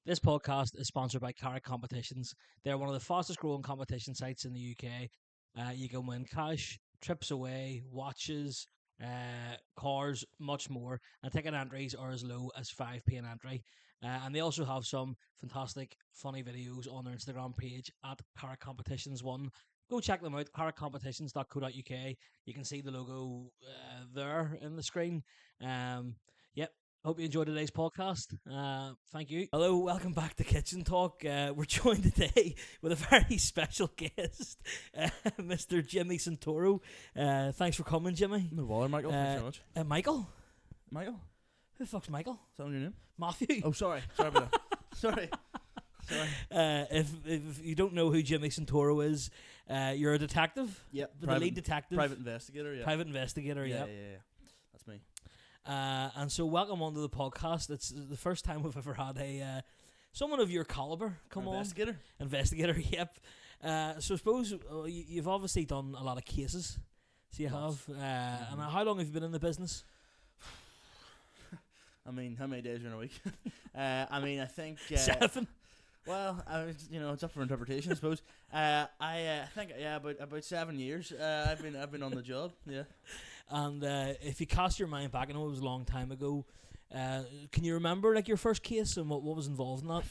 This podcast is sponsored by Carrot Competitions. They're one of the fastest growing competition sites in the UK. You can win cash, trips away, watches, cars, much more. And ticket entries are as low as 5p an entry. And they also have some fantastic, funny videos on their Instagram page at Carrot Competitions 1. Go check them out, carrotcompetitions.co.uk. You can see the logo there in the screen. Yep, hope you enjoyed today's podcast. Thank you. Hello, welcome back to Kitchen Talk. We're joined today with a very special guest, Mr. Jimmy Sentoro. Thanks for coming, Jimmy. No bother, Michael. Thanks so much. Michael? Michael? Who the fuck's Michael? Is that your name? Matthew. Oh, sorry. Sorry about that. Sorry. If you don't know who Jimmy Sentoro is, you're a detective. Yep. The lead detective. Private investigator, yeah. Private investigator, yeah. yep. Yeah. That's me. And so welcome onto the podcast. It's the first time we've ever had a someone of your caliber come Investigator? on. Investigator, yep. So I suppose you've obviously done a lot of cases. So you have. And how long have you been in the business? I mean, how many days are in a week? I think 7. Well, it's up for interpretation, I suppose. I think about 7 years. I've been on the job. Yeah. And if you cast your mind back, I know it was a long time ago. Can you remember like your first case and what was involved in that?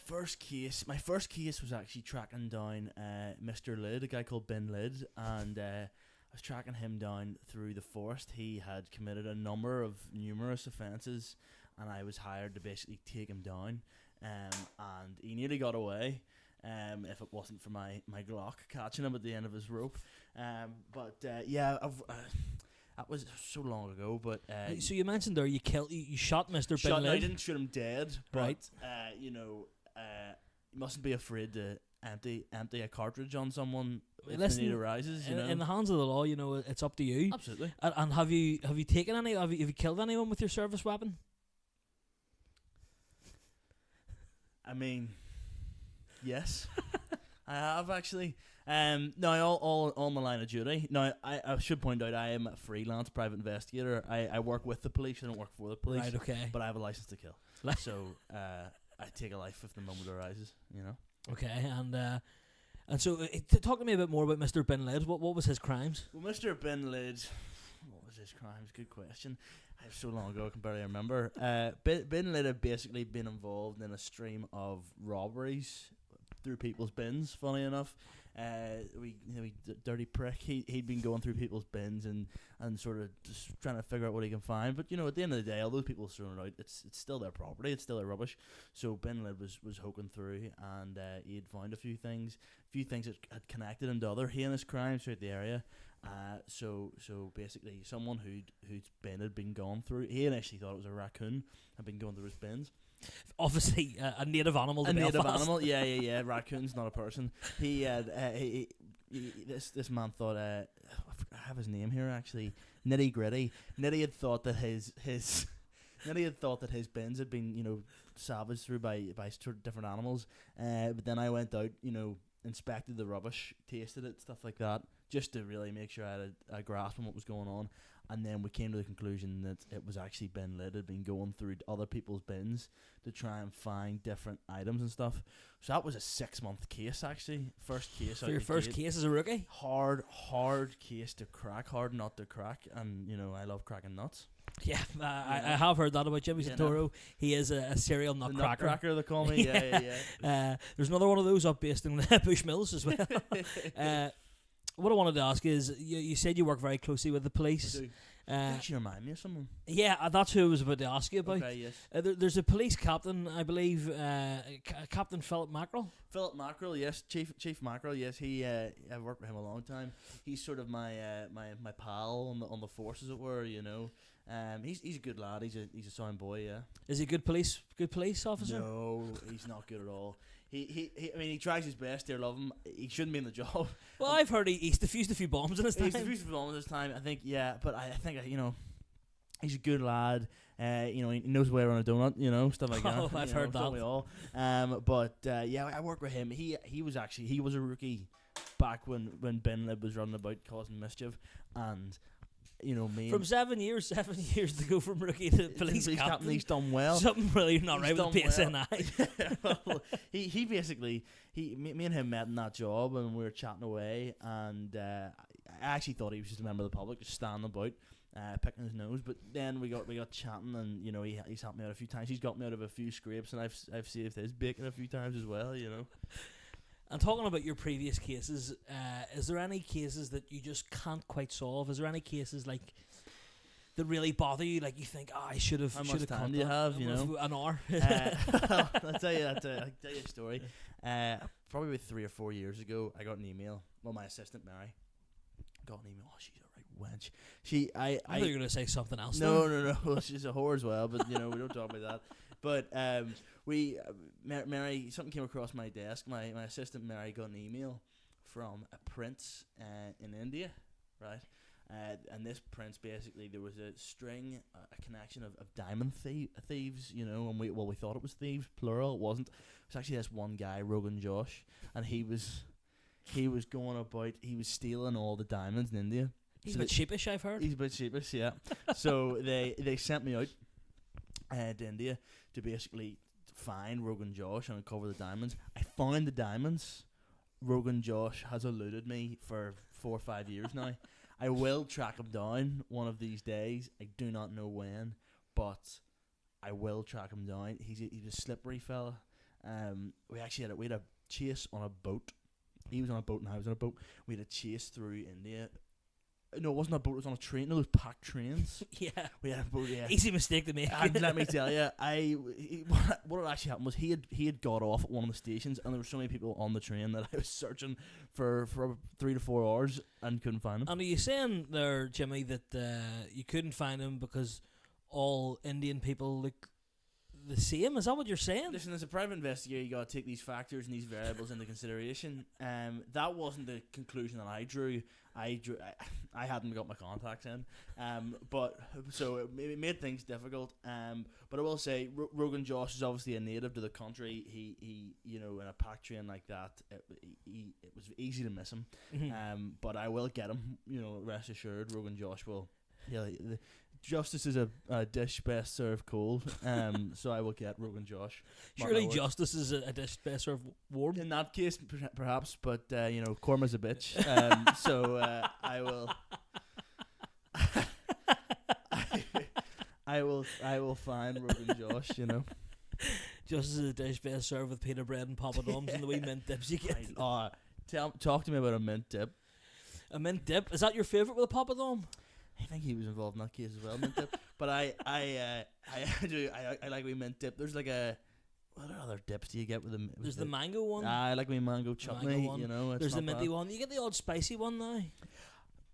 My first case was actually tracking down Mr. Lid, a guy called Ben Lid, and I was tracking him down through the forest. He had committed a number of numerous offences, and I was hired to basically take him down. And he nearly got away. If it wasn't for my Glock catching him at the end of his rope. That was so long ago. But so you mentioned there you shot Mr. Ben Lid. I didn't shoot him dead, but right. You mustn't be afraid to empty a cartridge on someone if the need arises. In the hands of the law, it's up to you. Absolutely. And have you taken any? Have you killed anyone with your service weapon? I mean, yes, I have actually. Now all my line of duty. Now I should point out I am a freelance private investigator. I work with the police. I don't work for the police. Right. Okay. But I have a license to kill. So I take a life if the moment arises. Okay. And so talk to me a bit more about Mr. Bin Lid. What was his crimes? Well, Mr. Bin Lid, what was his crimes? Good question. So long ago I can barely remember. Bin Lid had basically been involved in a stream of robberies through people's bins. Funny enough, we dirty prick. He'd been going through people's bins and sort of just trying to figure out what he can find. But at the end of the day, all those people throwing it out, it's still their property. It's still their rubbish. So Bin Lid was hoking through, and he'd found a few things that had connected him to other heinous crimes throughout the area. So basically, someone whose bin had been gone through. He initially thought it was a raccoon had been going through his bins. Obviously, a native animal. Yeah. Raccoon's not a person. He had this man thought. I have his name here actually. Nitty Gritty. Nitty had thought that his bins had been savaged through by different animals. But then I went out, inspected the rubbish, tasted it, stuff like that, just to really make sure I had a grasp on what was going on. And then we came to the conclusion that it was actually Bin Lid had been going through other people's bins to try and find different items and stuff. So that was a 6-month case actually. First case. For your first case as a rookie? Hard case to crack, hard nut to crack, and I love cracking nuts. Yeah, I have heard that about Jimmy Sentoro. He is a serial nutcracker. Nutcracker, they call me. Yeah. There's another one of those up based in Bushmills as well. What I wanted to ask is, you said you work very closely with the police. I do. Actually remind me of someone. Yeah, that's who I was about to ask you about. Okay, yes. There's a police captain, I believe, Captain Philip Mackerel. Philip Mackerel, yes, Chief Mackerel, yes. I've worked with him a long time. He's sort of my pal on the force, as it were. He's a good lad. He's a sound boy. Yeah. Is he a good police officer? No, he's not good at all. He tries his best. They love him. He shouldn't be in the job. Well, I've heard he's defused a few bombs in his time. He's defused a few bombs in his time. I think, yeah. But I think he's a good lad. He knows where on a donut. Stuff like that. Oh, I've heard that. We all. I work with him. He was a rookie back when Bin Lid was running about causing mischief, and me From 7 years, 7 years to go from rookie to police captain. He's done well. Something really not right with the PSNI. Well, he basically me and him met in that job, and we were chatting away, and I actually thought he was just a member of the public, just standing about, picking his nose. But then we got chatting, and he's helped me out a few times. He's got me out of a few scrapes, and I've saved his bacon a few times as well. And talking about your previous cases, is there any cases that you just can't quite solve? Is there any cases like that really bother you? Like you think, I should have. How much time do you have? An hour. I'll tell you a story. Probably about 3 or 4 years ago, I got an email. Well, my assistant Mary got an email. Oh, she's a right wench. I thought you were going to say something else. No. Well, she's a whore as well, but we don't talk about that. But Mary, something came across my desk. My assistant Mary got an email from a prince in India, right? And this prince, basically, there was a connection of diamond thieves, and we thought it was thieves, plural. It wasn't. It was actually this one guy, Rogan Josh, and he was going about, he was stealing all the diamonds in India. He's a bit sheepish, I've heard. He's a bit sheepish, yeah. So they sent me out to India to basically find Rogan Josh and uncover the diamonds. I found the diamonds. Rogan Josh has eluded me for 4 or 5 years now. I will track him down one of these days. I do not know when, but I will track him down. He's a slippery fella. We actually had a chase on a boat. He was on a boat and I was on a boat. We had a chase through India. No, it wasn't a boat. It was on a train. Those packed trains. Yeah, we had a boat. Yeah, easy mistake to make. And let me tell you, what had actually happened was he had got off at one of the stations, and there were so many people on the train that I was searching for 3 to 4 hours and couldn't find him. And are you saying there, Jimmy, that you couldn't find him because all Indian people look the same? Is that what you're saying? Listen, as a private investigator, you got to take these factors and these variables into consideration. That wasn't the conclusion that I drew. I hadn't got my contacts in, but so it made things difficult. But I will say, Rogan Josh is obviously a native to the country. He in a pack train like that, it was easy to miss him. Mm-hmm. But I will get him. Rest assured, Rogan Josh will. Yeah, justice is a dish best served cold. So I will get Rogan Josh. Surely justice is a dish best served warm. In that case, perhaps, but Corma's a bitch. So I will. I will find Rogan Josh. Justice is a dish best served with pita bread and papadums and the wee mint dips you get. Talk to me about a mint dip. A mint dip, is that your favourite with a papadum? I think he was involved in that case as well, mint dip. But I like wee mint dip. There's like what other dips do you get with them? There's the mango one. I like wee mango chutney. There's the minty one. You get the odd spicy one now.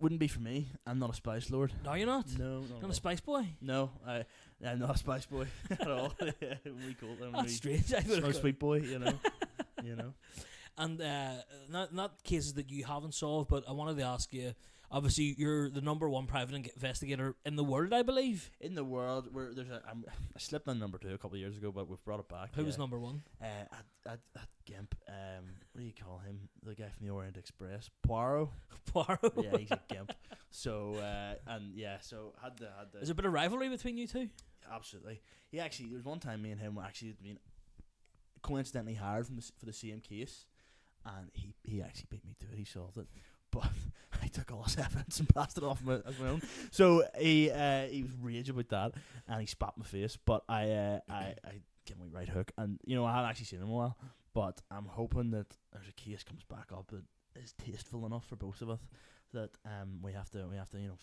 Wouldn't be for me. I'm not a spice lord. No, you're not. No, not a spice boy. No, I'm not a spice boy at all. We call them. That's strange. I a sweet boy, And not cases that you haven't solved, but I wanted to ask you. Obviously, you're the number one private investigator in the world, I believe. In the world, where I slipped on number 2 a couple of years ago, but we've brought it back. Who was number 1? At Gimp. What do you call him? The guy from the Orient Express, Poirot. Poirot. Yeah, he's a Gimp. So so had the. There's a bit of rivalry between you two. Absolutely. There was one time me and him were actually been coincidentally hired for the same case, and he actually beat me to it. He solved it. But I took all his evidence and passed it off as my own. So he was raging about that, and he spat in my face. But I gave him a right hook, and I haven't actually seen him in a while. But I'm hoping that there's a case comes back up that is tasteful enough for both of us that we have to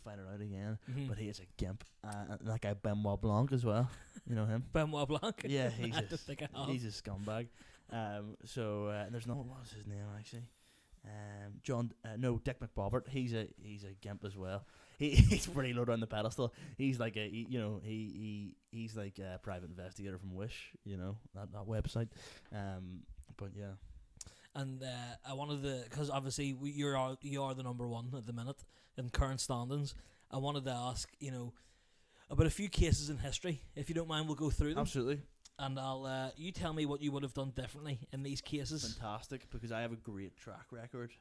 find it out again. Mm-hmm. But he is a gimp, and that guy Benoit Blanc as well. You know him? Benoit Blanc. Yeah, he's a scumbag. So there's what was his name actually? Dick McBobbert. He's a gimp as well. He's pretty low down the pedestal. He's like he's like a private investigator from Wish, that website. But yeah. And I wanted to, because obviously you are the number 1 at the minute in current standings. I wanted to ask about a few cases in history, if you don't mind. We'll go through them. Absolutely. And I'll you tell me what you would have done differently in these cases. Fantastic, because I have a great track record.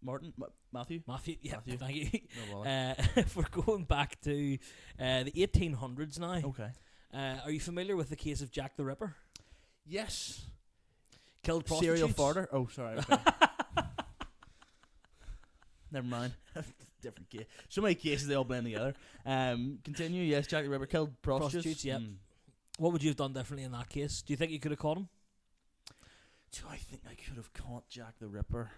Matthew. Yeah, Matthew. thank you. No bother. If we're going back to the 1800s now, Okay. are you familiar with the case of Jack the Ripper? Yes. Killed prostitutes. Serial farter. Oh, sorry. Okay. Never mind. Different case. So many cases, they all blend together. Continue. Yes, Jack the Ripper killed prostitutes. Yep. What would you have done differently in that case? Do you think you could have caught him? Do I think I could have caught Jack the Ripper?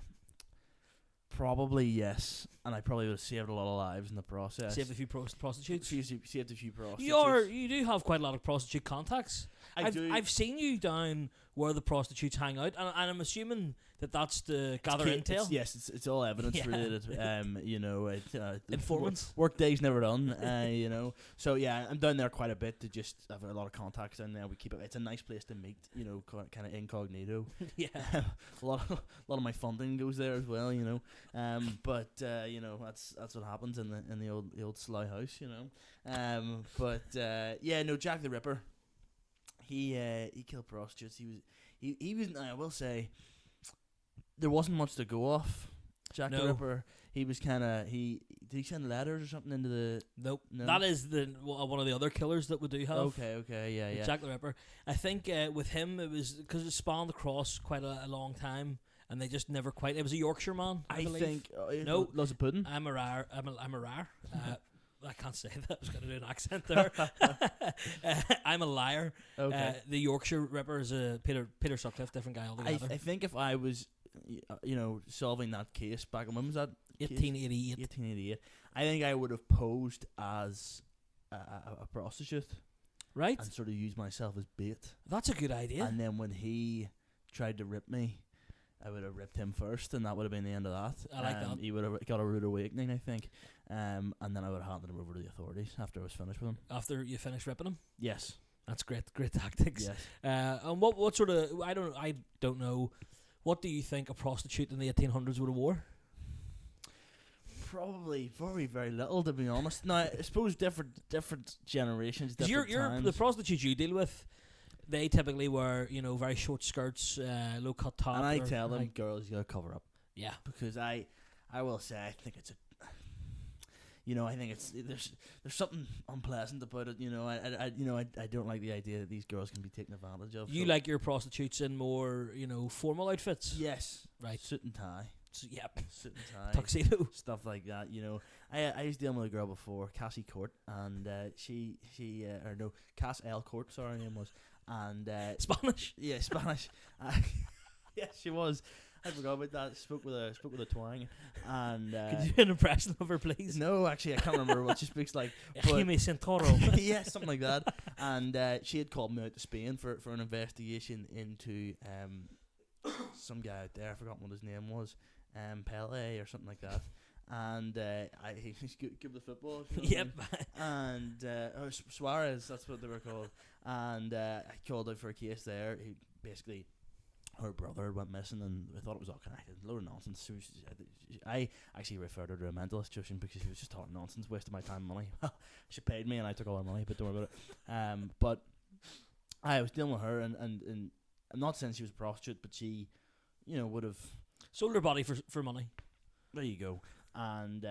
Probably yes, and I probably would have saved a lot of lives in the process. Saved a few prostitutes. Saved a few prostitutes. You do have quite a lot of prostitute contacts. I've seen you down where the prostitutes hang out, and I'm assuming that's to gather intel. It's all evidence related. Informants. Work day's never done. So yeah, I'm down there quite a bit to just have a lot of contacts down there. We keep it. It's a nice place to meet. Kind of incognito. Yeah. a lot of my funding goes there as well. But that's what happens in the old Sly house. Jack the Ripper. He killed prostitutes. He was. I will say, there wasn't much to go off. Jack the Ripper. He was kind of. Did he send letters or something into the? Nope. No? That is one of the other killers that we do have. Okay, yeah. Jack the Ripper. I think with him it was because it spanned across quite a long time, and they just never quite. It was a Yorkshire man. I believe. Think. No, loads of pudding. I'm a rare. I can't say that. I was going to do an accent there. I'm a liar. Okay. The Yorkshire Ripper is a Peter Sutcliffe, different guy altogether. I think if I was, solving that case back when was that? 1888. 1888. I think I would have posed as a prostitute, right, and sort of used myself as bait. That's a good idea. And then when he tried to rip me, I would have ripped him first, and that would have been the end of that. I like that. He would have got a rude awakening, I think. And then I would have handed him over to the authorities after I was finished with him. After you finished ripping him? Yes. That's great tactics. Yes. And what sort of I don't know. What do you think a prostitute in the 1800s would have wore? Probably very, very little, to be honest. Now, I suppose different generations, different times. The prostitutes you deal with, they typically wear, very short skirts, low cut top. And I tell them, girls, you gotta cover up. Yeah. Because I will say, I think it's I think there's something unpleasant about it. I don't like the idea that these girls can be taken advantage of. You like your prostitutes in more, formal outfits? Yes. Right. Suit and tie. Yep. Suit and tie. Tuxedo. Stuff like that. I used to deal with a girl before, Cassie Court, and Cass L Court. Sorry, her name was. And Spanish. Yeah, Spanish. Yes, she was. I forgot about that. Spoke with a twang. And could you do an impression of her, please? No, actually, I can't remember what she speaks like. Sentoro. Yeah, something like that. And she had called me out to Spain for an investigation into some guy out there. I forgot what his name was. Pele or something like that. And he's good with the football. Yep. And Suarez, that's what they were called. And I called out for a case there. He basically, her brother went missing, and I thought it was all connected. A load of nonsense. So I actually referred her to a mental institution because she was just talking nonsense, wasting my time and money. She paid me, and I took all her money, but don't worry about it. But I was dealing with her, and I'm not saying she was a prostitute, but she, would have sold her body for money. There you go. And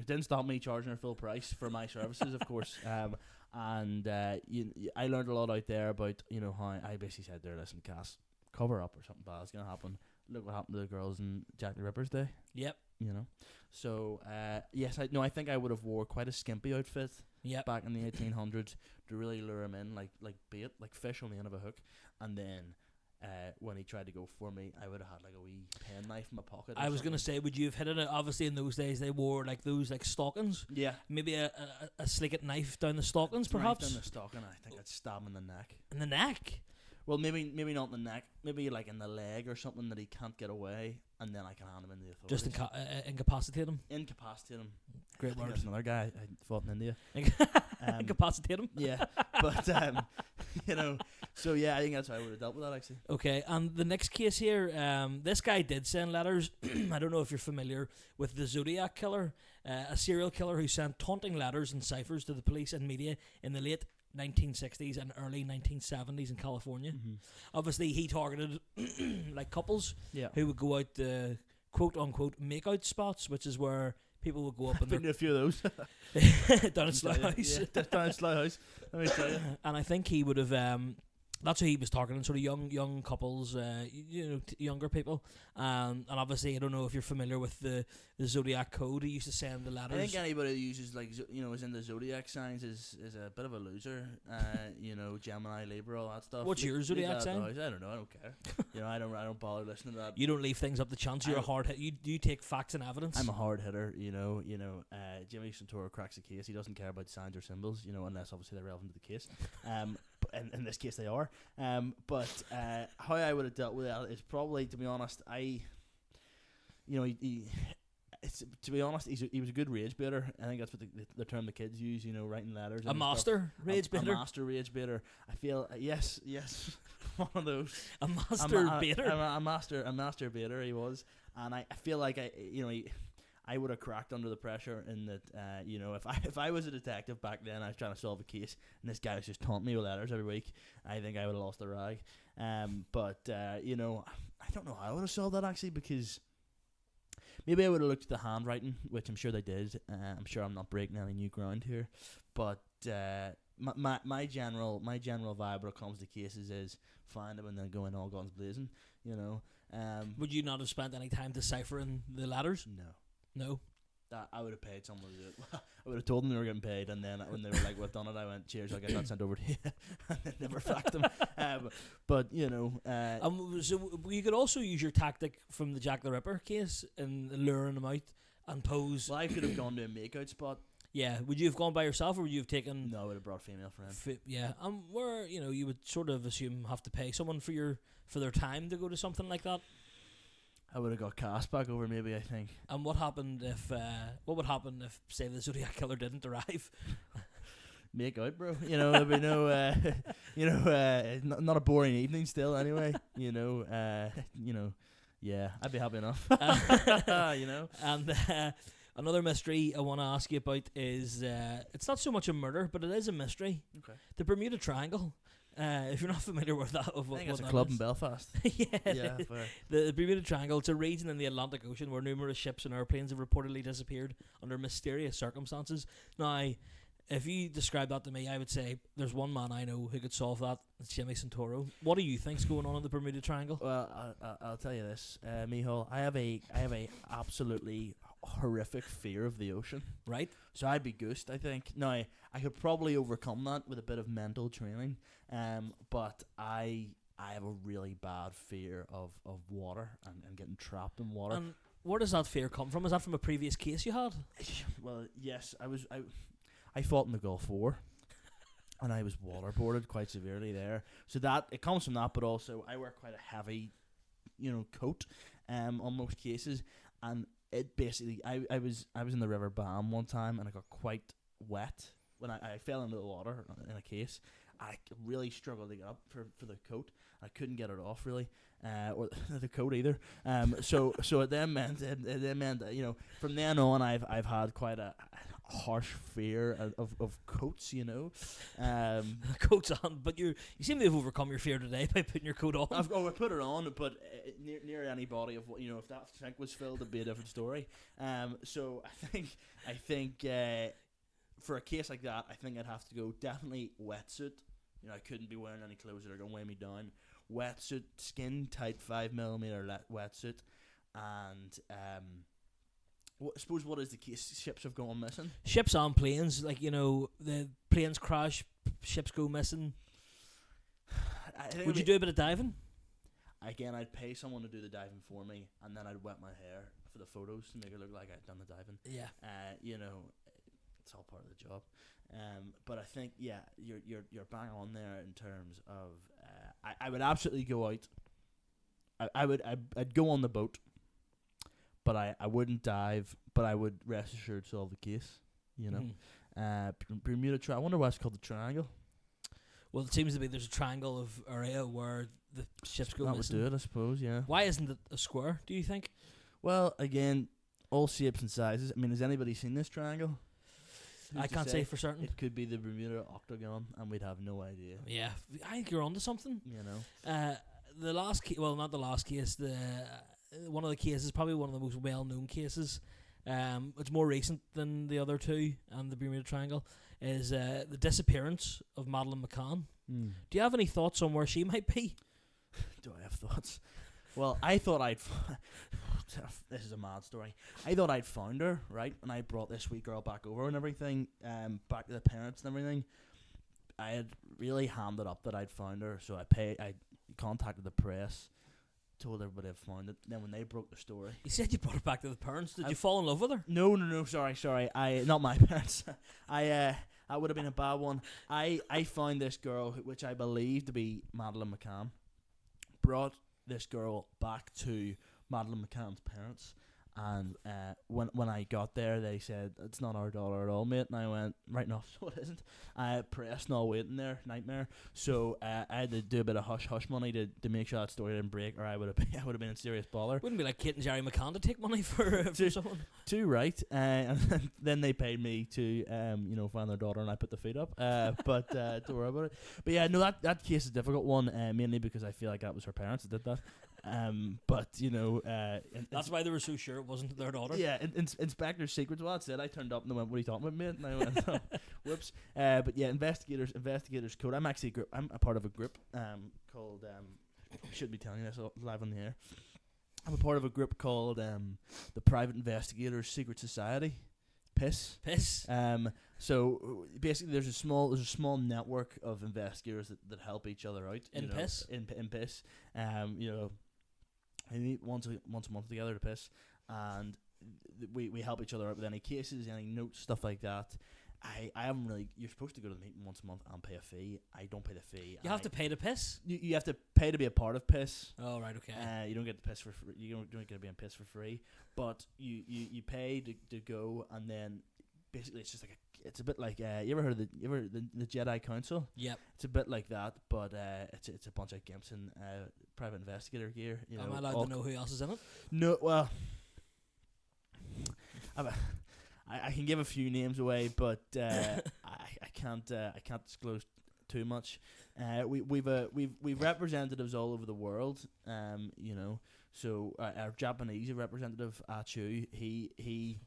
didn't stop me charging her full price for my services, of course. I learned a lot out there about how I basically said there, listen, Cass, cover up or something bad's gonna happen. Look what happened to the girls in Jack the Ripper's day. Yep. So yes, I think I would have wore quite a skimpy outfit. Yep. Back in the 1800s to really lure him in, like bait, like fish on the end of a hook, and then. When he tried to go for me, I would have had like a wee pen knife in my pocket. I was going to say, would you have hit it? Obviously, in those days, they wore like those like stockings. Yeah. Maybe a slicket knife down the stockings, perhaps. Down the stocking, I think I'd stab him in the neck. In the neck? Well, maybe not in the neck. Maybe like in the leg or something that he can't get away, and then I can hand him in the authorities. Just incapacitate him. Incapacitate him. Great word. There's another guy I fought in India. Incapacitate him. Yeah, but so yeah, I think that's how I would have dealt with that actually. Okay, and the next case here, this guy did send letters. I don't know if you're familiar with the Zodiac killer, a serial killer who sent taunting letters and ciphers to the police and media in the late 1960s and early 1970s in California. Mm-hmm. Obviously, he targeted like couples who would go out to quote unquote makeout spots, which is where people will go up and Been to a few of those. down at Slough House. Yeah, down at Slough House. Let me tell you. And I think he would have. That's who he was targeting, sort of young couples, younger people. And obviously, I don't know if you're familiar with the Zodiac code. He used to send the letters. I think anybody who uses is in the zodiac signs is a bit of a loser. Gemini, Libra, all that stuff. What's your zodiac sign? I don't know. I don't care. I don't bother listening to that. You don't leave things up to chance. You're a hard hit. You take facts and evidence. I'm a hard hitter. Jimmy Sentoro cracks a case. He doesn't care about signs or symbols. Unless obviously they're relevant to the case. In this case, they are. But how I would have dealt with that is probably, to be honest, to be honest, he was a good rage baiter. I think that's what the term the kids use. Writing letters. A master rage baiter. A master rage baiter. I feel yes, one of those. A master baiter. A master baiter. He was, and I feel like I would have cracked under the pressure in that, if I was a detective back then, I was trying to solve a case, and this guy was just taunting me with letters every week, I think I would have lost the rag. But I don't know how I would have solved that, actually, because maybe I would have looked at the handwriting, which I'm sure they did. I'm sure I'm not breaking any new ground here. But my general vibe when it comes to cases is find them and then go in all guns blazing, Would you not have spent any time deciphering the letters? No. That I would have paid someone to do it. I would have told them they were getting paid, and then when they were like, "We've done it," I went, "Cheers, I'll get that sent over to you," and then never fact them. So you could also use your tactic from the Jack the Ripper case and luring them out and pose. Well, I could have gone to a makeout spot. Yeah, would you have gone by yourself, or would you have taken? No, I would have brought a female friend. Yeah, where you would sort of assume have to pay someone for their time to go to something like that. I would have got cast back over, maybe, I think. And what happened if? What would happen if, say, the Zodiac killer didn't arrive? Make out, bro. There'd be no, not a boring evening still. Anyway, yeah, I'd be happy enough. And another mystery I want to ask you about is it's not so much a murder, but it is a mystery. Okay. The Bermuda Triangle. If you're not familiar with that, I think it's a club in Belfast. Yeah. The Bermuda Triangle, it's a region in the Atlantic Ocean where numerous ships and airplanes have reportedly disappeared under mysterious circumstances. Now, if you describe that to me, I would say there's one man I know who could solve that. It's Jimmy Sentoro. What do you think's going on in the Bermuda Triangle? Well, I'll tell you this, Michal. I have a absolutely horrific fear of the ocean. Right. So I'd be goosed, I think. Now, I could probably overcome that with a bit of mental training. But I have a really bad fear of water and getting trapped in water. And where does that fear come from? Is that from a previous case you had? Well, yes, I fought in the Gulf War, and I was waterboarded quite severely there. So that it comes from that, but also I wear quite a heavy, coat, on most cases, and it basically I was in the River Bam one time, and I got quite wet when I fell into the water in a case. I really struggled to get up for the coat. I couldn't get it off really, or the coat either. So it then meant from then on I've had quite a harsh fear of coats. Coats on, but you seem to have overcome your fear today by putting your coat on. I put it on, but near any body of if that tank was filled, it'd be a different story. So I think. For a case like that, I think I'd have to go definitely wetsuit. I couldn't be wearing any clothes that are going to weigh me down. Wetsuit, skin tight 5mm wetsuit, and I suppose what is the case? Ships have gone missing. Ships and planes, the planes crash, ships go missing. Would you do a bit of diving? Again, I'd pay someone to do the diving for me, and then I'd wet my hair for the photos to make it look like I'd done the diving. Yeah. It's all part of the job, but I think you're bang on there in terms of I would absolutely go out. I'd go on the boat, but I wouldn't dive. But I would rest assured solve the case. Bermuda Triangle. I wonder why it's called the Triangle. Well, it seems to be there's a triangle of area where the ships go missing. That would do it, I suppose. Yeah. Why isn't it a square? Do you think? Well, again, all shapes and sizes. I mean, has anybody seen this triangle? I can't say for certain. It could be the Bermuda Octagon, and we'd have no idea. Yeah, I think you're onto something. The last case, well, not the last case. one of the cases, probably one of the most well-known cases. It's more recent than the other two and the Bermuda Triangle. Is the disappearance of Madeleine McCann. Mm. Do you have any thoughts on where she might be? Do I have thoughts? Well, I thought I'd. This is a mad story. I thought I'd found her, right? And I brought this wee girl back over and everything, back to the parents and everything. I had really hammed it up that I'd found her, so I contacted the press, told everybody I'd found it. Then when they broke the story, You said you brought her back to the parents. Did you fall in love with her? no, sorry. Not my parents. That would have been a bad one. I found this girl, which I believe to be Madeleine McCann, brought this girl back to Madeleine McCann's parents, and when I got there, they said, "It's not our daughter at all, mate." And I went, "Right enough, so it isn't." I pressed and all waiting there, nightmare. So I had to do a bit of hush money to make sure that story didn't break, or I would have been in serious bother. Wouldn't be like Kate and Jerry McCann to take money for someone. Too right. And then they paid me to find their daughter, and I put the feet up. But don't worry about it. But yeah, no, that case is a difficult one, mainly because I feel like that was her parents that did that. But That's why they were so sure it wasn't their daughter. Yeah, Inspector's Secrets. Well, that's it. I turned up and they went, "What are you talking about, mate?" And I went, "Oh, whoops." But yeah, Investigators Code. I'm a part of a group called. I should be telling you this live on the air. I'm a part of a group called the Private Investigators Secret Society. Piss. So basically, there's a small network of investigators that help each other out. In Piss. In Piss. We meet once a month together to Piss, and we help each other out with any cases, any notes, stuff like that. I haven't really. You're supposed to go to the meeting once a month and pay a fee. I don't pay the fee. You have to pay to piss. You have to pay to be a part of Piss. Oh right, okay. You don't get to piss for free. You don't get to be on Piss for free, but you pay to go, and then basically it's just like it's a bit like you ever heard of the Jedi Council? Yep. It's a bit like that, but it's a bunch of gimps in private investigator gear. Am I allowed to know who else is in it? No, well, I can give a few names away, but I can't disclose too much. We've representatives all over the world. So our Japanese representative Achu, he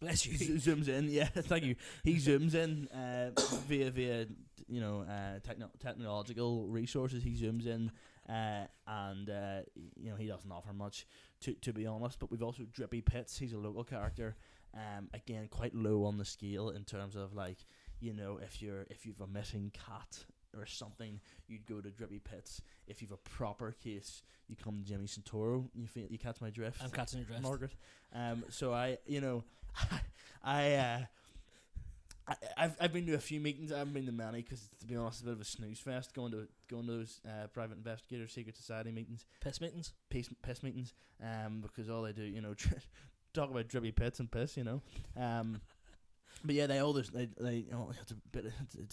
bless you. Zooms in, yeah. Thank you. He zooms in via technological resources. He zooms in, and he doesn't offer much, to be honest. But we've also Drippy Pitts. He's a local character. Again, quite low on the scale in terms of if you've a missing cat or something, you'd go to Drippy Pitts. If you've a proper case, you come to Jimmy Sentoro. You catch my drift. I'm catching your drift, Margaret. So I've been to a few meetings. I haven't been to many because, to be honest, it's a bit of a snooze fest going to those private investigator secret society meetings. Piss meetings. Piss meetings. Because all they do, talk about Drippy Pits and piss. But yeah, it's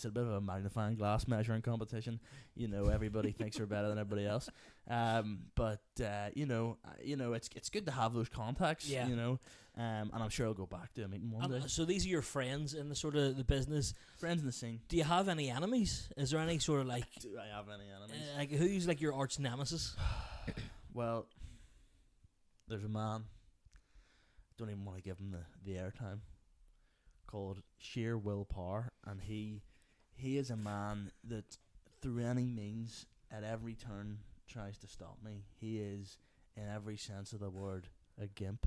a bit of a magnifying glass measuring competition. Everybody thinks they're better than everybody else. But it's good to have those contacts. Yeah. And I'm sure I'll go back to a meeting one day. So these are your friends in the sort of the business. Friends in the scene. Do you have any enemies? Is there any sort of like? Do I have any enemies? Like who's like your arch nemesis? Well, there's a man. Don't even want to give him the airtime. Called Sheer Willpower, and he is a man that through any means at every turn tries to stop me. He is, in every sense of the word, a gimp.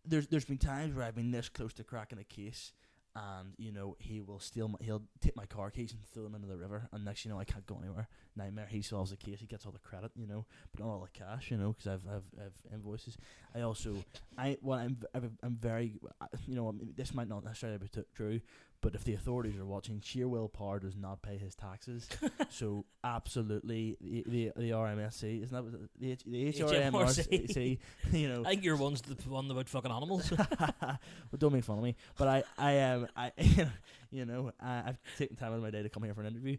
There's been times where I've been this close to cracking a case, and he'll take my car keys and throw them into the river, and next I can't go anywhere. Nightmare. He solves the case. He gets all the credit, but not all the cash, because I've invoices. I'm very, this might not necessarily be true, but if the authorities are watching, Sheer Willpower does not pay his taxes. So absolutely, the RMSC, isn't that what the HRMRC? I think your one's the one about fucking animals. Well, don't make fun of me. But I've taken time out of my day to come here for an interview.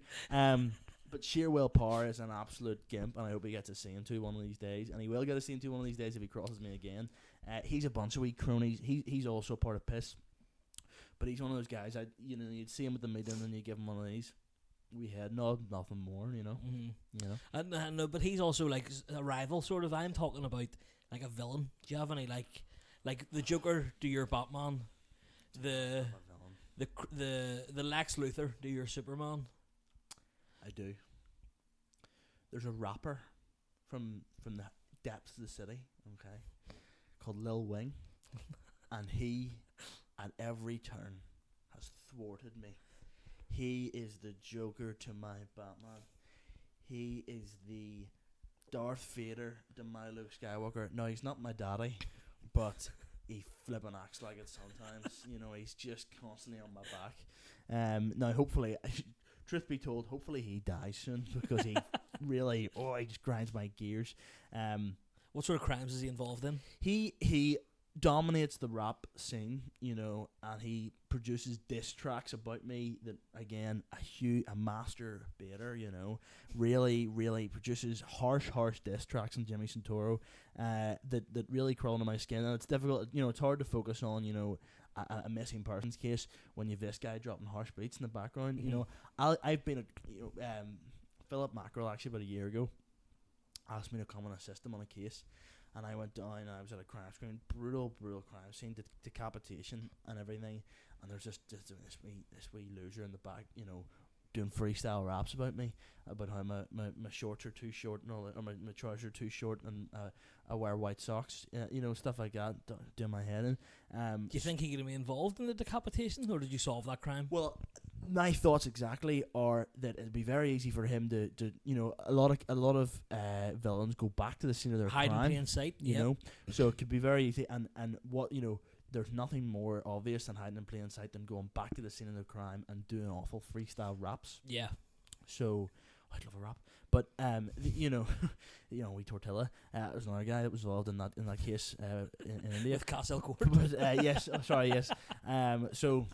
But Sheer Willpower is an absolute gimp, and I hope he gets a scene to one of these days. And he will get a scene to one of these days if he crosses me again. He's a bunch of wee cronies. He's also part of Piss. But he's one of those guys, you'd see him at the meeting and you give him one of these. we had nothing more, you know. Mm-hmm. You know. And no, but he's also like a rival, sort of. I'm talking about like a villain. Do you have any like the Joker? Do your Batman? The I'm a villain. the Lex Luthor? Do your Superman? I do. There's a rapper from the depths of the city, okay, called Lil Wing, and he, at every turn, has thwarted me. He is the Joker to my Batman. He is the Darth Vader to my Luke Skywalker. No, he's not my daddy, but he flipping acts like it sometimes. You know, he's just constantly on my back. Now, hopefully, truth be told, hopefully he dies soon because he really, he just grinds my gears. What sort of crimes is he involved in? He dominates the rap scene, you know, and he produces diss tracks about me that, again, a master baiter, you know, really produces harsh diss tracks on Jimmy Sentoro that really crawl into my skin. And it's difficult, you know, it's hard to focus on, you know, a missing persons case when you've this guy dropping harsh beats in the background. Mm-hmm. You know, I've been Philip Mackerel, actually about a year ago, asked me to come and assist him on a case, and I went down and I was at a crime scene, brutal crime scene, decapitation and everything, and there's just this wee loser in the back, you know, doing freestyle raps about me, about how my shorts are too short and all that, or my trousers are too short, and I wear white socks, you know, stuff like that, doing my head in. Do you think he could be involved in the decapitation, or did you solve that crime? Well, my thoughts exactly are that it'd be very easy for him to you know, a lot of villains go back to the scene of their Hide crime, in plain sight, you know, so it could be very easy, and what, you know, there's nothing more obvious than hiding in plain sight than going back to the scene of the crime and doing awful freestyle raps. Yeah. So I'd love a rap, but you know, we Tortilla. There's another guy that was involved in that case in India. With Castle Court. But yes, sorry, yes. So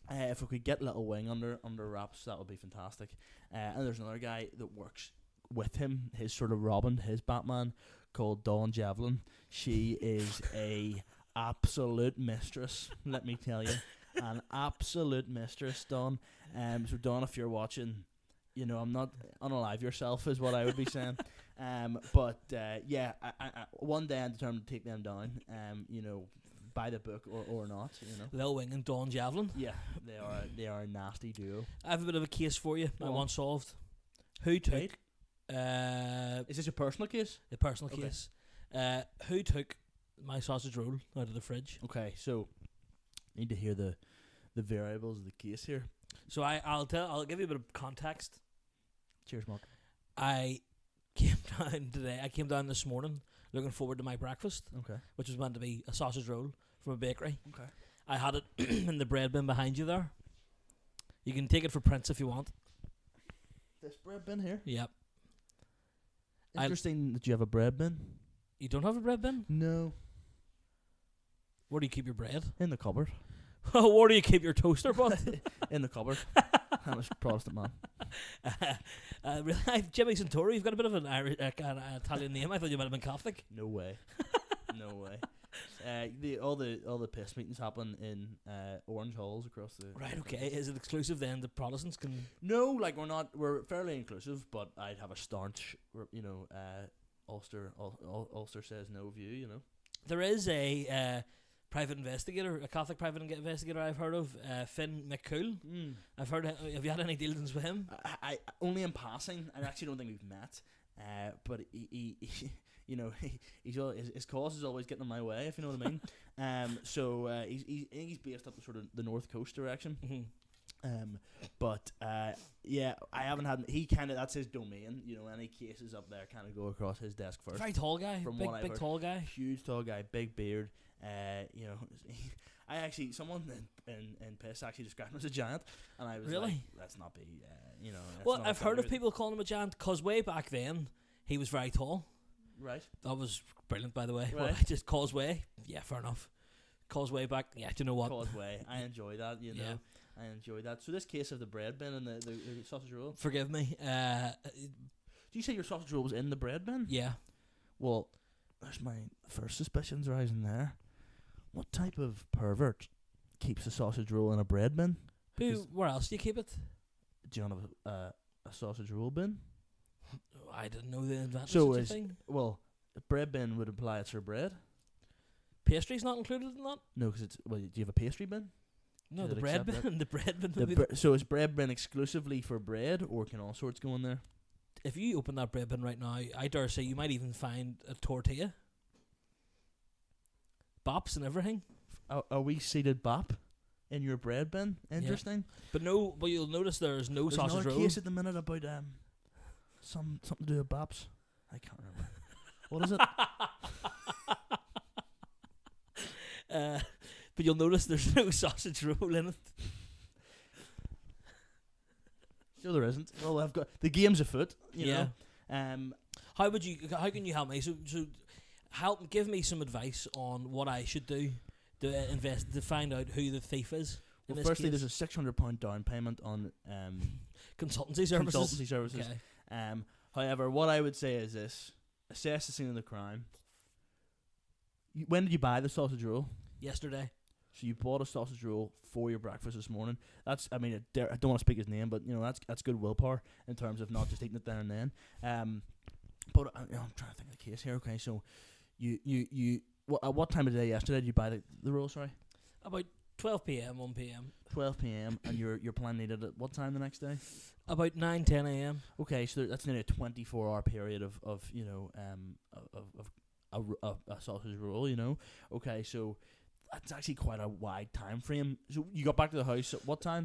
if we could get Little Wing under wraps, that would be fantastic. And there's another guy that works with him, his sort of Robin, his Batman, called Dawn Javelin. She is a absolute mistress, let me tell you, an absolute mistress, Dawn. So Dawn, if you're watching, you know, I'm not unalive yourself is what I would be saying. But yeah, I one day I'm determined to take them down. You know, by the book or not. You know, Lil Wing and Dawn Javelin. yeah, they are a nasty duo. I have a bit of a case for you. Go I on. want solved. Who took? Right. Is this a personal case? The personal Okay. case. Who took my sausage roll out of the fridge? Okay, so need to hear the variables of the case here. So I'll give you a bit of context. Cheers, Mark. I came down today. I came down this morning looking forward to my breakfast, Okay. which was meant to be a sausage roll from a bakery. Okay. I had it in the bread bin behind you there. You can take it for Prince if you want. This bread bin here. Yep. Interesting that you have a bread bin. You don't have a bread bin? No. Where do you keep your bread? In the cupboard. Where do you keep your toaster pot? In the cupboard. I'm a Protestant man. Really? Jimmy Sentoro, you've got a bit of an Irish, an Italian name. I thought you might have been Catholic. No way. No way. All the piss meetings happen in orange halls across the. Right. Okay. Is it exclusive then? The Protestants can. No, like we're fairly inclusive, but I'd have a staunch, you know, Ulster says no view, you know. There is a private investigator, a Catholic private investigator I've heard of, Finn McCool. I've heard. Have you had any dealings with him? I only in passing. I actually don't think we've met. But he you know, his cause is always getting in my way, if you know what I mean. So he's based up sort of the north coast direction. Mm-hmm. But yeah, I haven't had. He kind of, that's his domain. You know, any cases up there kind of go across his desk first. Very tall guy. From Big, what I've big heard. tall guy. Huge tall guy, big beard. You know, I actually, someone in Piss actually described him as a giant, and I was Really? like, let's not be, you know. let's Well, not I've heard of exaggerate. people calling him a giant because way back then he was very tall. Right. That was brilliant, by the way. Right. Well, I just Causeway. Yeah, fair enough. Causeway back. Yeah, do you know what? Causeway. I enjoy that, you know. Yeah. I enjoy that. So this case of the bread bin and the sausage roll. Forgive me. Do you say your sausage roll was in the bread bin? Yeah. Well, there's my first suspicions rising there. What type of pervert keeps a sausage roll in a bread bin? Who? Where else do you keep it? Do you have a sausage roll bin? I didn't know they invented So such a is thing. well, a bread bin would imply it's for bread. Pastry's not included in that? No, because it's do you have a pastry bin? No, Does the it bread accept bin. The bread bin. The would be so is bread bin exclusively for bread, or can all sorts go in there? if you open that bread bin right now, I dare say you might even find a tortilla, bops and everything. Are we seated bop in your bread bin? Interesting. But you'll notice there's no There's sausage another roll. case at the minute about something to do with bops. I can't remember. What is it? But you'll notice there's no sausage roll in it. No, there isn't. Well, I've got the game's afoot. You Yeah. know. How can you help me? So give me some advice on what I should do to find out who the thief is. in Well, this firstly, case. there's a £600 down payment on Consultancy services. consultancy services. Okay. However, what I would say is this: assess the scene of the crime. When did you buy the sausage roll? Yesterday. So you bought a sausage roll for your breakfast this morning. That's, I mean, I don't want to speak his name, but you know that's good willpower in terms of not just eating it there and then. But I'm trying to think of the case here. Okay, so you at what time of day yesterday did you buy the roll? Sorry, About 12 p.m., 1 p.m. 12 p.m. and your plan needed at what time the next day? About 9, 10 a.m. Okay, so that's nearly a 24-hour period of a sausage roll. You know, okay, so. That's actually quite a wide time frame. So you got back to the house at what time?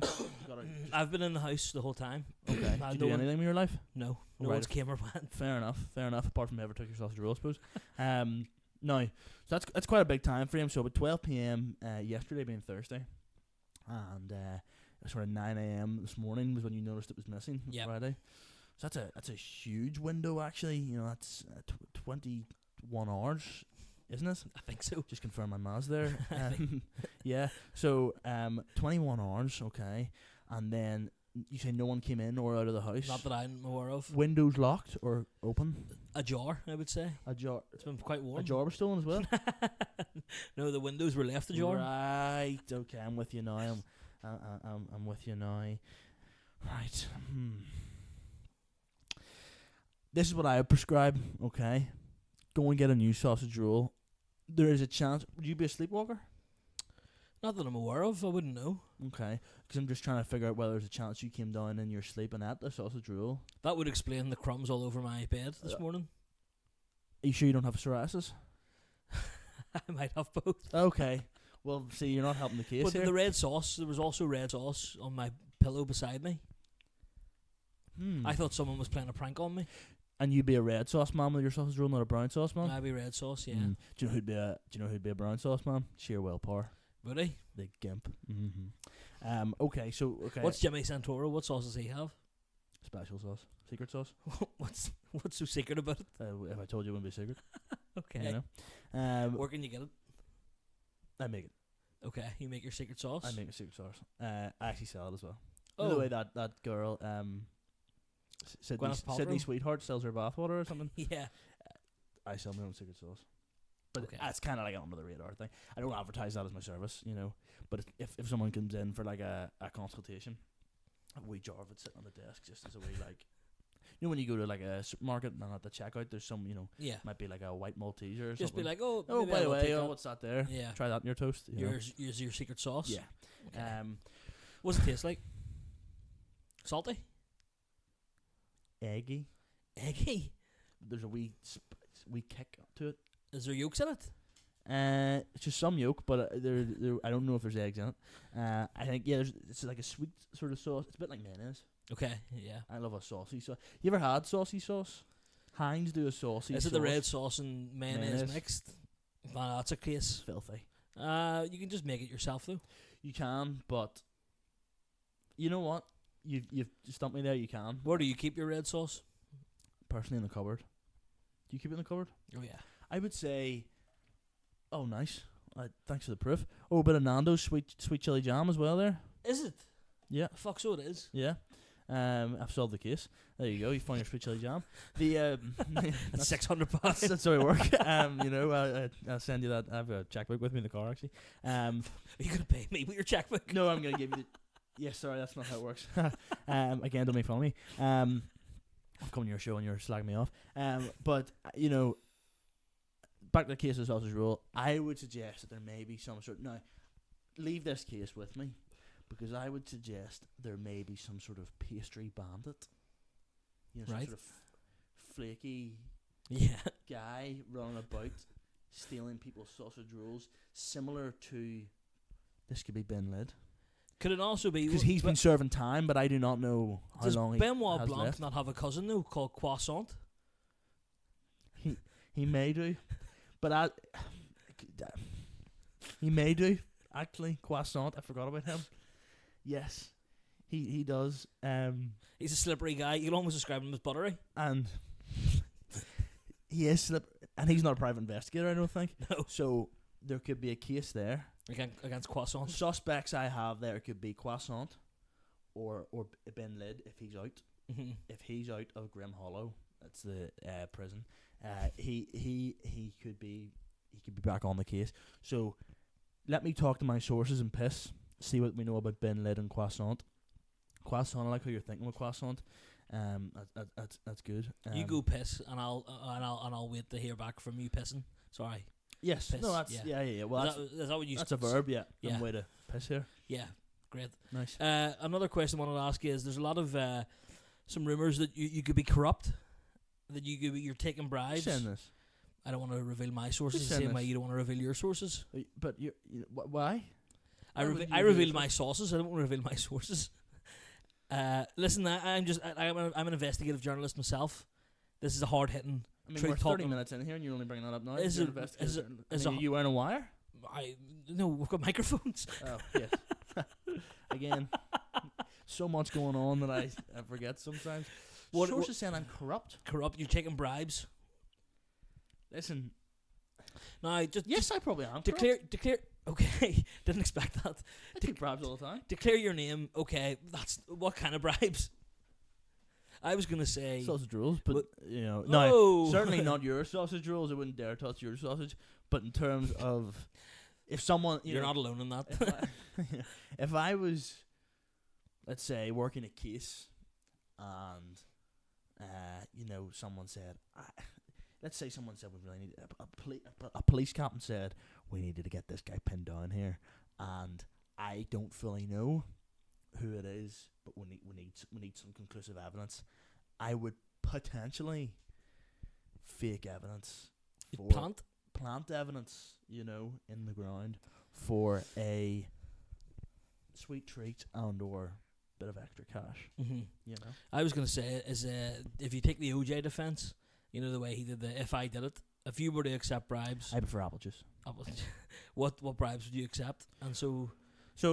I've been in the house the whole time. Okay. Did you do anything with your life? No. No Right. one's came or went. Fair enough. Apart from ever took your sausage roll, I suppose. No, so that's quite a big time frame. So at 12 p.m. Yesterday being Thursday, and sort of 9 a.m. this morning was when you noticed it was missing. Yep. Friday. So that's a huge window actually. You know, that's 21 hours. Isn't it? I think so. Just confirm my maths there. Yeah. So 21 hours, okay. And then you say no one came in or out of the house. Not that I'm aware of. Windows locked or open? Ajar, I would say. A jar. It's been quite warm. A jar was stolen as well. No, the windows were left ajar. Right. Okay, I'm with you now. I'm with you now. Right. This is what I would prescribe. Okay. Go and get a new sausage roll. There is a chance. Would you be a sleepwalker? Not that I'm aware of. I wouldn't know. Okay. Because I'm just trying to figure out whether there's a chance you came down in your sleep and ate the sausage roll. That would explain the crumbs all over my bed this morning. Are you sure you don't have psoriasis? I might have both. Okay. Well, see, you're not helping the case But here. the red sauce, there was also red sauce on my pillow beside me. I thought someone was playing a prank on me. And you'd be a red sauce man with your sausage roll, not a brown sauce man. I'd be red sauce, yeah. Do you know who'd be a brown sauce man? Sheer willpower. Would he? The gimp. Okay. What's Jimmy Sentoro? What sauce does he have? Special sauce? Secret sauce? What's so secret about it? If I told you, it wouldn't be a secret. Okay. You know. Where can you get it? I make it. Okay, you make your secret sauce. I make a secret sauce. I actually sell it as well. Oh. The way that girl, Sydney Gwyneth Paltrow? Sweetheart sells her bathwater or something. Yeah. I sell my own secret sauce. But Okay. it's kind of like an under the radar thing. I don't advertise that as my service, you know. But if someone comes in for like a consultation, a wee jar of it sitting on the desk just as a wee like, you know, when you go to like a supermarket and at the checkout there's some, you know, Yeah. might be like a white Malteser or Just something. be like, oh, oh, maybe by I the will way, take that. what's that there? Yeah. Try that in your toast. You know? Yours your secret sauce. Yeah. Okay. What's it taste like? Salty? Eggy. Eggy? There's a wee kick to it. Is there yolks in it? It's just some yolk, but there I don't know if there's eggs in it. I think it's like a sweet sort of sauce. It's a bit like mayonnaise. Okay, yeah. I love a saucy sauce. You ever had saucy sauce? Heinz do a saucy sauce. Is it the red sauce and mayonnaise mixed? No, that's a case. Filthy. You can just make it yourself though. You can, but you know what? You've stumped me there. You can. Where do you keep your red sauce? Personally, in the cupboard. Do you keep it in the cupboard? Oh yeah. I would say. Oh, nice. Thanks for the proof. Oh, a bit of Nando's sweet chili jam as well there. Is it? Yeah. Fuck, so it is. Yeah. I've solved the case. There you go. You found your sweet chili jam. The That's £600. that's how we work. You know, I'll send you that. I have a checkbook with me in the car actually. Are you gonna pay me with your checkbook? No, I'm gonna give you. Yes, sorry, that's not how it works. Again, don't make fun of me. I'm coming to your show and you're slagging me off. But back to the case of the sausage roll, I would suggest that there may be some sort. Now, leave this case with me, because I would suggest there may be some sort of pastry bandit. Some Right. sort of flaky Yeah. guy running about stealing people's sausage rolls, similar to. This could be Ben Lid. Could it also be Because he's been serving time, but I do not know how does long Benoit he has Blanc left. not have a cousin though called Croissant? He may do, but he may do actually. Croissant, I forgot about him. Yes, he does. He's a slippery guy. You can almost describe him as buttery. And he is and he's not a private investigator, I don't think. No. So there could be a case there. Against Croissant. Suspects I have there could be Croissant or Ben Lid if he's out. Mm-hmm. If he's out of Grim Hollow, that's the prison. He could be back on the case. So let me talk to my sources and piss. See what we know about Ben Lid and Croissant. Croissant, I like how you're thinking with Croissant. That's good. You go piss, and I'll wait to hear back from you pissing. Sorry. Yes. Piss, No, that's yeah. yeah. Well, Is that what you? that's a verb. Yeah. Yeah. I'm way to piss here. Yeah. Great. Nice. Another question I wanted to ask you is: there's a lot of some rumors that you could be corrupt, that you're taking bribes. Send this. I don't want to reveal my sources the Send same way this. you don't want to reveal your sources. But why? I Why would you I reveal reveal your my sauces. I don't want to reveal my sources. Listen, I'm an investigative journalist myself. This is a hard hitting. I mean, Truth we're 30 talking. minutes in here, and you're only bringing that up now. Is You're it- an investigator. is I mean, it- you wearing a wire? No, we've got microphones. Oh, yes. Again, so much going on that I forget sometimes. What- Sources saying I'm corrupt. Corrupt. You're taking bribes. Listen, Now, just yes, I probably am. declare. Okay, didn't expect that. corrupt. I take bribes all the time. Declare your name. Okay, that's what kind of bribes? I was gonna say. Sausage rolls, but What- no, Oh. certainly not your sausage rolls. I wouldn't dare touch your sausage. But in terms of if someone, You're not alone in that. if I was, let's say, working a case, and someone said, let's say someone said we really need a police captain said we needed to get this guy pinned down here, and I don't fully know who it is, but we need some conclusive evidence. I would potentially fake evidence for plant evidence, in the ground for a sweet treat and or bit of extra cash. Mm-hmm. I was gonna say is if you take the OJ defense, the way he did the if I did it, if you were to accept bribes, I prefer apple juice. what bribes would you accept? And so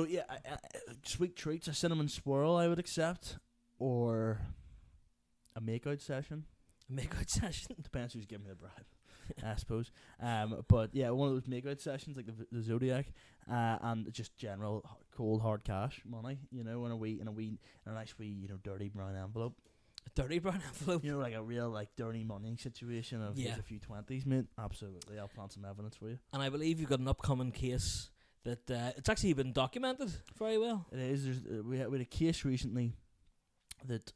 yeah, sweet treats, a cinnamon swirl I would accept, or a makeout session. makeout session. Depends who's giving me the bribe, I suppose. But yeah, one of those makeout sessions like the Zodiac, and just general cold hard cash money, in a nice wee dirty brown envelope. A dirty brown envelope. Like a real dirty money situation of here's a few 20s, mate. Absolutely, I'll plant some evidence for you. And I believe you've got an upcoming case that it's actually been documented very well. It is. There's we had a case recently that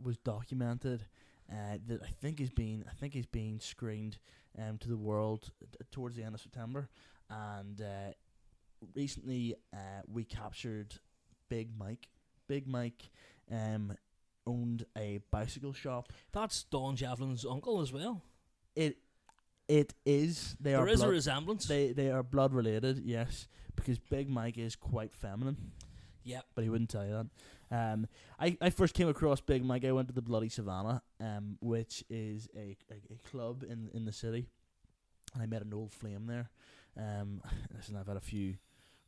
was documented that I think is being screened to the world towards the end of September, and recently we captured Big Mike. Big Mike owned a bicycle shop. That's Don Javelin's uncle as well. It is. There is a resemblance. They are blood related, yes, because Big Mike is quite feminine. Yeah, But he wouldn't tell you that. I first came across Big Mike. I went to the Bloody Savannah, which is a club in the city, and I met an old flame there. Listen, I've had a few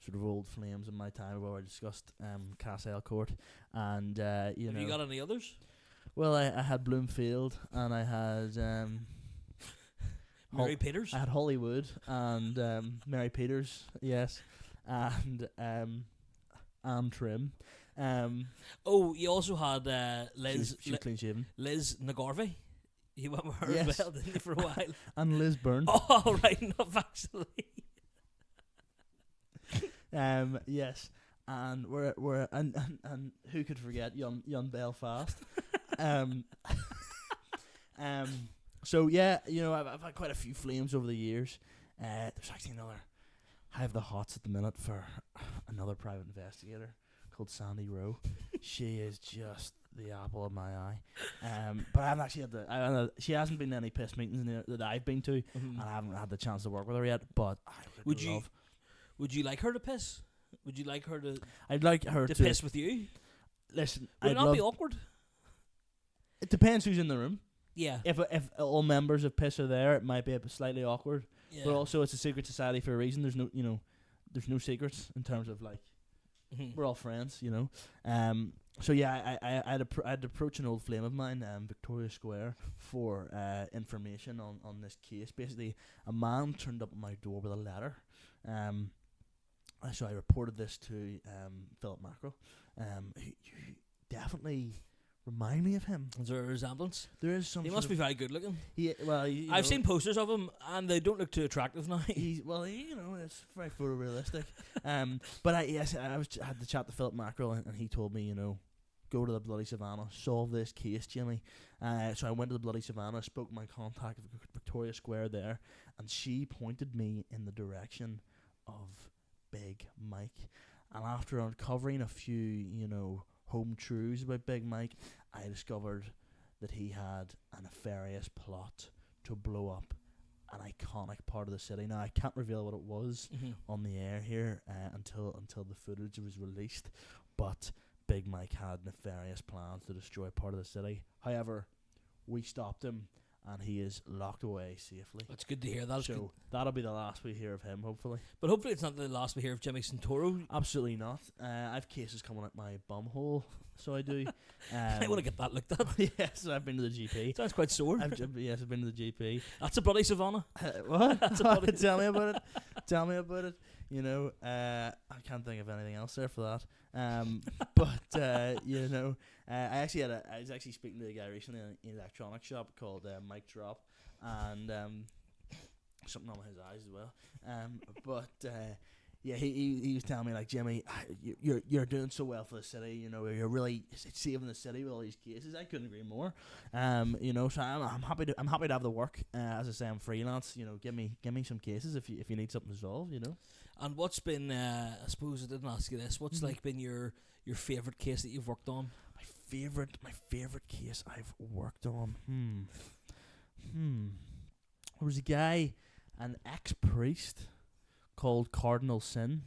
sort of old flames in my time. We've already discussed Castle Court, and Have you got any others? Well, I had Bloomfield, and I had Mary Peters. I had Hollywood and Mary Peters, yes, and Anne Trim. Oh, you also had Liz. She was clean shaven. Liz Nagarvey. You went with her Yes. as well, didn't you, for a while? And Liz Byrne. Oh, right enough, actually. Yes. and we're and who could forget young Belfast? um, So yeah, I've had quite a few flames over the years. There's actually another. I have the hots at the minute for another private investigator called Sandy Rowe. She is just the apple of my eye. But I haven't actually had she hasn't been to any piss meetings that I've been to, and I haven't had the chance to work with her yet. But I would love. Would you like her to piss? Would you like her to? I'd like her to piss with you. Listen, would it not be awkward? It depends who's in the room. Yeah. If all members of piss are there, it might be slightly awkward. Yeah. But also, it's a secret society for a reason. There's no secrets in terms of like we're all friends, So yeah, I had to approach an old flame of mine, Victoria Square, for information on this case. Basically, a man turned up at my door with a letter. So I reported this to Philip Mackerel. You definitely remind me of him. Is there a resemblance? There is some. He must be very good looking. I've seen posters of him, and they don't look too attractive now. It's very photorealistic. But I had to chat to Philip Mackerel, and he told me, go to the bloody Savannah, solve this case, Jimmy. So I went to the bloody Savannah, spoke to my contact at Victoria Square there, and she pointed me in the direction of Big Mike. And after uncovering a few, home truths about Big Mike, I discovered that he had a nefarious plot to blow up an iconic part of the city. Now, I can't reveal what it was on the air here until the footage was released, but Big Mike had nefarious plans to destroy part of the city. However, we stopped him, and he is locked away safely. That's good to hear. So that'll be the last we hear of him, hopefully. But hopefully it's not the last we hear of Jimmy Sentoro. Absolutely not. I have cases coming at my bumhole, so I do. I want to get that looked at. Yes, I've been to the GP. Sounds quite sore. I've been to the GP. That's a bloody Savannah. What? That's a bloody Tell me about it. Tell me about it. I can't think of anything else there for that. But I was actually speaking to a guy recently in an electronics shop called Mike Drop, and something on his eyes as well. He was telling me, like, Jimmy, you're doing so well for the city. You're really saving the city with all these cases. I couldn't agree more. So I'm happy to have the work. As I say, I'm freelance. Give me some cases if you need something solved. And what's been? I suppose I didn't ask you this. What's like been your favorite case that you've worked on? My favorite case I've worked on. There was a guy, an ex-priest called Cardinal Sin.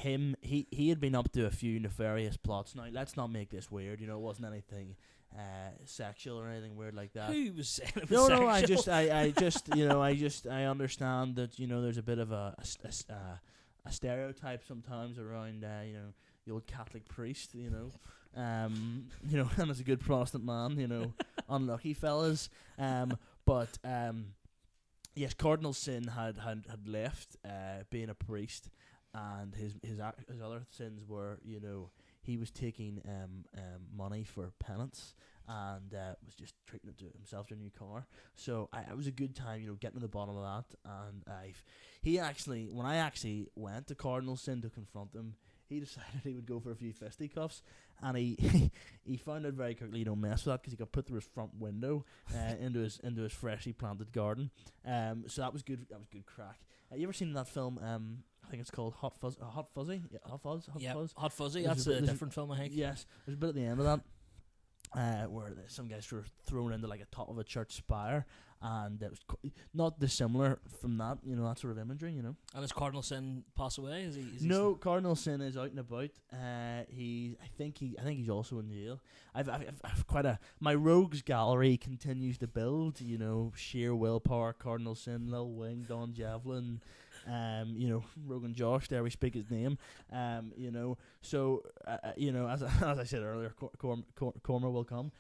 He had been up to a few nefarious plots. Now, let's not make this weird. It wasn't anything sexual or anything weird like that. Who was saying it was sexual? I understand that there's a bit of a stereotype sometimes around the old Catholic priest. And as a good Protestant man, unlucky fellas. Yes, Cardinal Sin had left being a priest, and his other sins were, he was taking money for penance, and was just treating it to himself to a new car. So it was a good time, getting to the bottom of that. And when I actually went to Cardinal Sin to confront him, he decided he would go for a few fisticuffs, and he found out very quickly you don't mess with that, because he got put through his front window into his freshly planted garden. So that was good. That was good crack. You ever seen that film? I think it's called Hot Fuzzy. Yeah, Hot Fuzz. Hot Fuzzy. That's a different film, I think. Yes, there's a bit at the end of that where some guys were thrown into like a top of a church spire, and it was not dissimilar from that, that sort of imagery, And has Cardinal Sin pass away? Is he no, Cardinal Sin is out and about. I think he's also in jail. I've my rogues gallery continues to build. Sheer willpower, Cardinal Sin, Lil Wing, Don Javelin. Rogan Josh, there we speak his name. So as I said earlier, Cormer will come.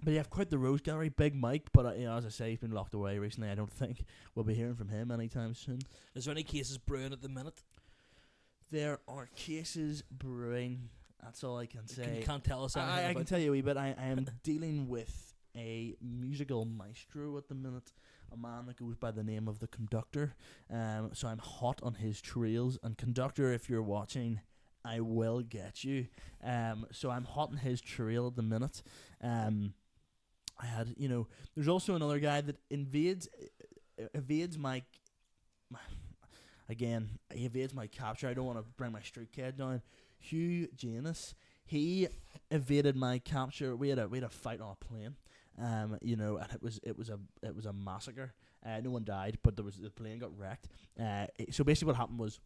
But you have quite the rose gallery, Big Mike. But as I say, he's been locked away recently. I don't think we'll be hearing from him anytime soon. Is there any cases brewing at the minute? There are cases brewing. That's all I can say. You can't tell us anything. I can tell you a wee bit. I am dealing with a musical maestro at the minute a man that goes by the name of the Conductor. So I'm hot on his trails. And Conductor, if you're watching, I will get you. So I'm hot on his trail at the minute. I had, there's also another guy that evades my again, he evades my capture. I don't want to bring my street cred down. Hugh Janus, he evaded my capture. We had a fight on a plane, and it was a massacre. No one died, but the plane got wrecked. So basically, what happened was,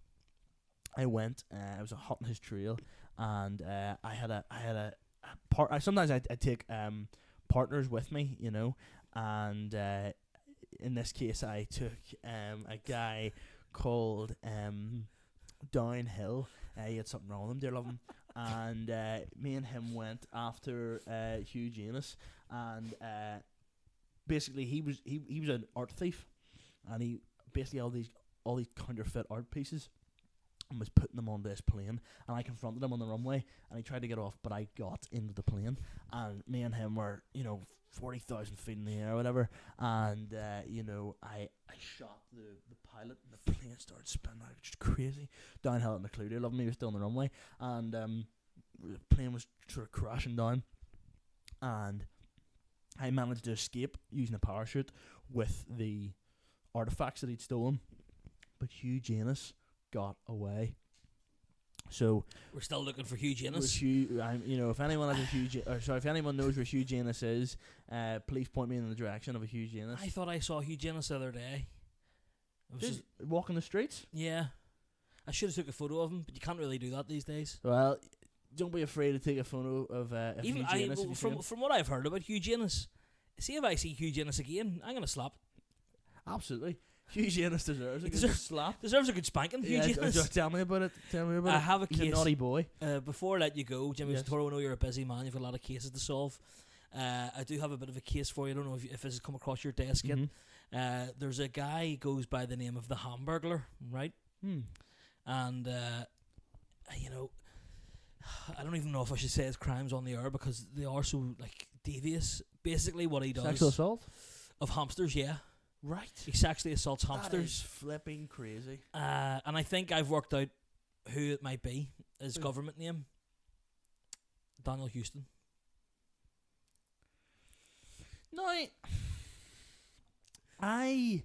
I went. I was hot on his trail, and I had a part. Sometimes I take partners with me, and in this case, I took a guy called Downhill. He had something wrong with him, dear love him. And me and him went after Hugh Janus, and basically he was an art thief, and he basically all these counterfeit art pieces, and was putting them onto this plane. And I confronted him on the runway, and he tried to get off, but I got into the plane, and me and him were 40,000 feet in the air or whatever, and I shot the pilot, and the plane started spinning out, just crazy. Downhill and the Clue, love me, was still on the runway, and the plane was sort of crashing down, and I managed to escape using a parachute with the artifacts that he'd stolen, but Hugh Janus got away. So we're still looking for Hugh Janus. If anyone has if anyone knows where Hugh Janus is, please point me in the direction of a Hugh Janus. I thought I saw Hugh Janus the other day. Just walking the streets. Yeah, I should have took a photo of him, but you can't really do that these days. Well, don't be afraid to take a photo of Hugh Janus. From what I've heard about Hugh Janus, see if I see Hugh Janus again, I'm gonna slap. Absolutely. Hugh Janus deserves a good slap. Deserves a good spanking. Hugh Janus. Tell me about it. I have a He's case. a naughty boy. Before I let you go, Jimmy Yes. Sentoro, I know you're a busy man. You've got a lot of cases to solve. I do have a bit of a case for you. I don't know if this has come across your desk yet. There's a guy who goes by the name of the Hamburglar, right? And I don't even know if I should say his crimes on the air because they are so devious. Basically, what he does, sexual assault of hamsters. Yeah. Right. He sexually assaults hamsters. That is flipping crazy. And I think I've worked out who it might be. His government name. Daniel Houston. No, I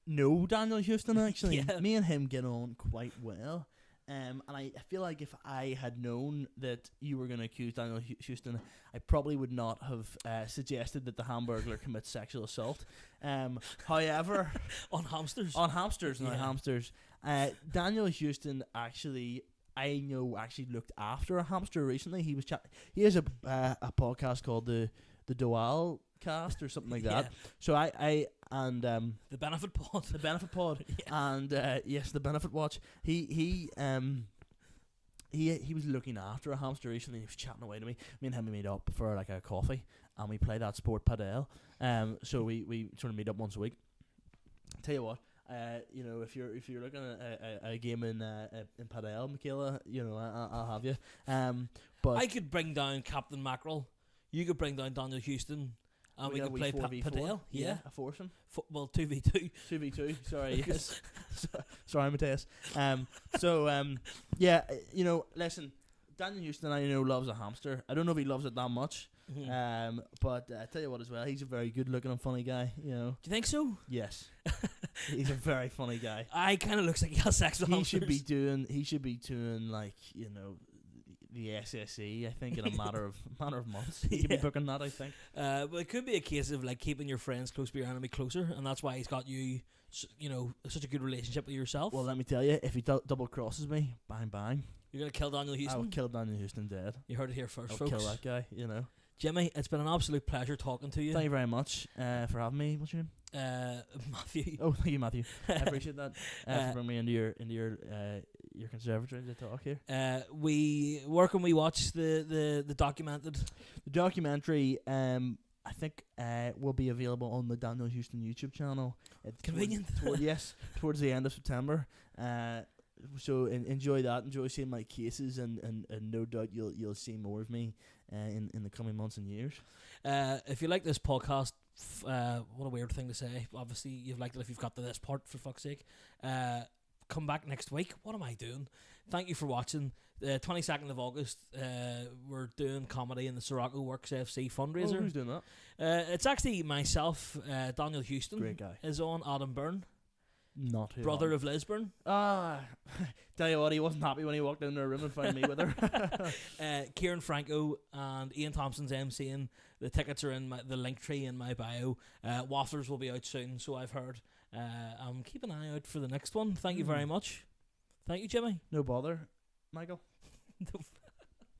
know Daniel Houston actually. Yeah. Me and him get on quite well. And I feel like if I had known that you were going to accuse Daniel Houston, I probably would not have suggested that the Hamburglar commits sexual assault. However, on hamsters, Daniel Houston actually looked after a hamster recently. He has a podcast called the Dual Cast or something like that. Yeah. So the Benefit Pod. The Benefit Pod. Yeah. And yes, the Benefit Watch. He was looking after a hamster recently. He was chatting away to me. Me and him meet up for like a coffee, and we play that sport padel. So we sort of meet up once a week. Tell you what, if you're looking at a game in padel, Michaela, I'll have you. But I could bring down Captain Mackerel. You could bring down Daniel Houston. And we could play padel. Yeah. A foursome. Football 2v2. 2v2. Sorry. Yes. Sorry, Matthias. Listen. Daniel Houston, I know, loves a hamster. I don't know if he loves it that much. But I tell you what, as well, he's a very good-looking and funny guy. Do you think so? Yes. He's a very funny guy. I kind of looks like he has sex with hamsters. He should be doing the SSE, I think, in a matter of months. He could be booking that, I think. But it could be a case of keeping your friends close but your enemy closer, and that's why he's got you, such a good relationship with yourself. Well, let me tell you, if he double crosses me, bang bang. You're gonna kill Daniel Houston. I will kill Daniel Houston dead. You heard it here first, I'll folks. kill that guy. Jimmy, it's been an absolute pleasure talking to you. Thank you very much for having me. What's your name? Matthew. Oh, thank you, Matthew. I appreciate that for bringing me into your conservatory to talk here. Where can we watch the documented? The documentary, I think, will be available on the Daniel Houston YouTube channel. Convenient. Towards the end of September. So enjoy that. Enjoy seeing my cases, and no doubt you'll see more of me in the coming months and years. If you like this podcast, what a weird thing to say. Obviously, you've liked it if you've got to this part, for fuck's sake. Come back next week. What am I doing? Thank you for watching. 22nd of August, we're doing comedy in the Sirocco Works FC fundraiser. Oh, who's doing that? It's actually myself, Daniel Houston. Great guy. Is on, Adam Byrne, Not who. brother of Lisburn. Ah, tell you what, he wasn't happy when he walked into a room and found me with her. Kieran Franco and Ian Thompson's MCing. The tickets are in the link tree in my bio. Wafflers will be out soon, so I've heard. Keep an eye out for the next one. Thank you very much. Thank you, Jimmy. No bother, Michael.